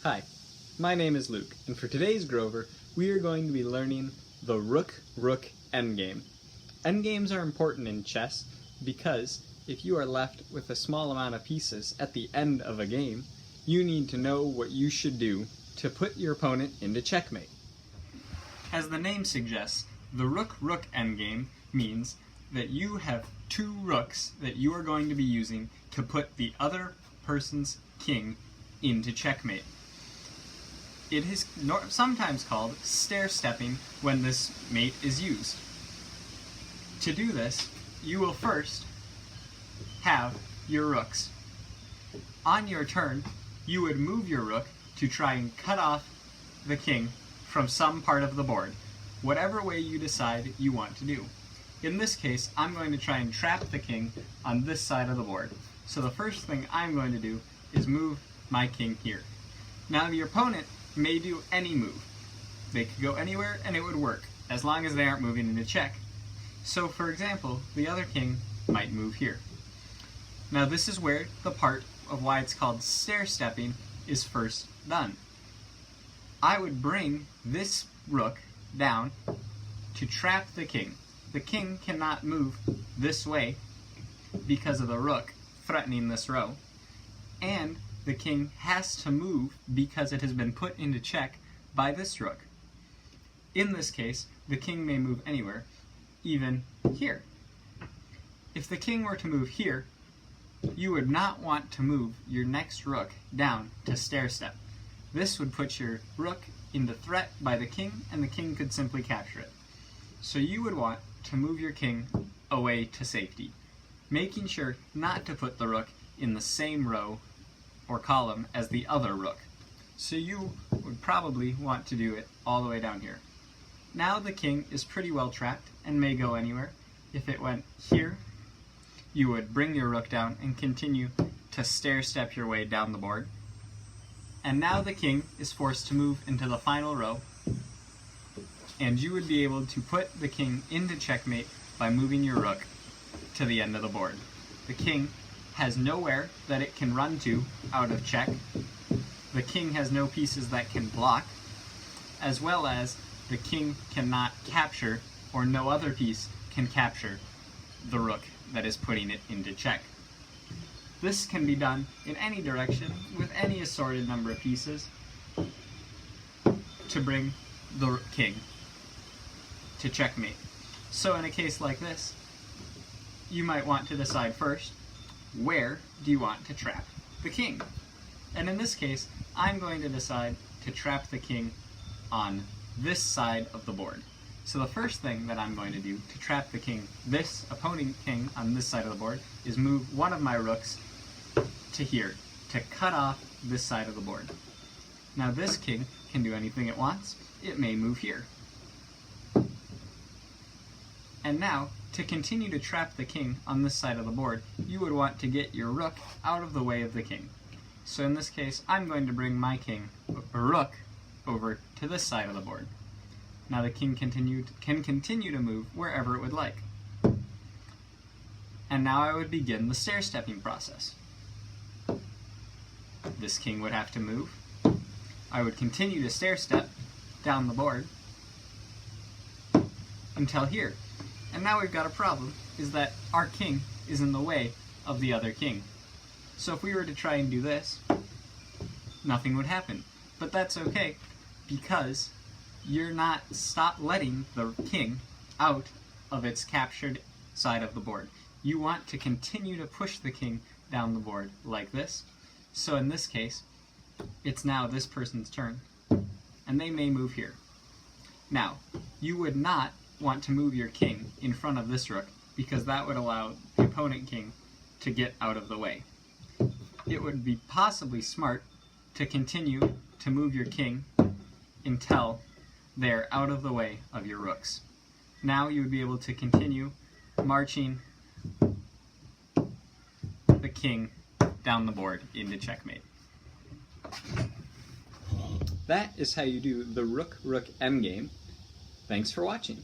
Hi, my name is Luke, and for today's Grover, we are going to be learning the rook-rook endgame. Endgames are important in chess because if you are left with a small amount of pieces at the end of a game, you need to know what you should do to put your opponent into checkmate. As the name suggests, the rook-rook endgame means that you have two rooks that you are going to be using to put the other person's king into checkmate. It is sometimes called stair-stepping when this mate is used. To do this, you will first have your rooks. On your turn, you would move your rook to try and cut off the king from some part of the board, whatever way you decide you want to do. In this case, I'm going to try and trap the king on this side of the board. So the first thing I'm going to do is move my king here. Now the opponent may do any move. They could go anywhere and it would work, as long as they aren't moving into check. So for example, the other king might move here. Now this is where the part of why it's called stair-stepping is first done. I would bring this rook down to trap the king. The king cannot move this way because of the rook threatening this row, and the king has to move because it has been put into check by this rook. In this case, the king may move anywhere, even here. If the king were to move here, you would not want to move your next rook down to stair step. This would put your rook into threat by the king, and the king could simply capture it. So you would want to move your king away to safety, making sure not to put the rook in the same row or column as the other rook. So you would probably want to do it all the way down here. Now the king is pretty well trapped and may go anywhere. If it went here, you would bring your rook down and continue to stair-step your way down the board. And now the king is forced to move into the final row, and you would be able to put the king into checkmate by moving your rook to the end of the board. The king has nowhere that it can run to out of check. The king has no pieces that can block, as well as the king cannot capture, or no other piece can capture, the rook that is putting it into check. This can be done in any direction with any assorted number of pieces to bring the king to checkmate. So in a case like this, you might want to decide first, where do you want to trap the king? And in this case, I'm going to decide to trap the king on this side of the board. So the first thing that I'm going to do to trap the king, this opponent king on this side of the board, is move one of my rooks to here to cut off this side of the board. Now this king can do anything it wants. It may move here. And now, to continue to trap the king on this side of the board, you would want to get your rook out of the way of the king. So in this case, I'm going to bring my rook over to this side of the board. Now the king can continue to move wherever it would like. And now I would begin the stair-stepping process. This king would have to move. I would continue to stair-step down the board until here. And now we've got a problem, is that our king is in the way of the other king. So if we were to try and do this, nothing would happen. But that's okay, because you're not letting the king out of its captured side of the board. You want to continue to push the king down the board like this. So in this case, it's now this person's turn, and they may move here. Now, you would not want to move your king in front of this rook, because that would allow the opponent king to get out of the way. It would be possibly smart to continue to move your king until they're out of the way of your rooks. Now you would be able to continue marching the king down the board into checkmate. That is how you do the rook-rook endgame. Thanks for watching.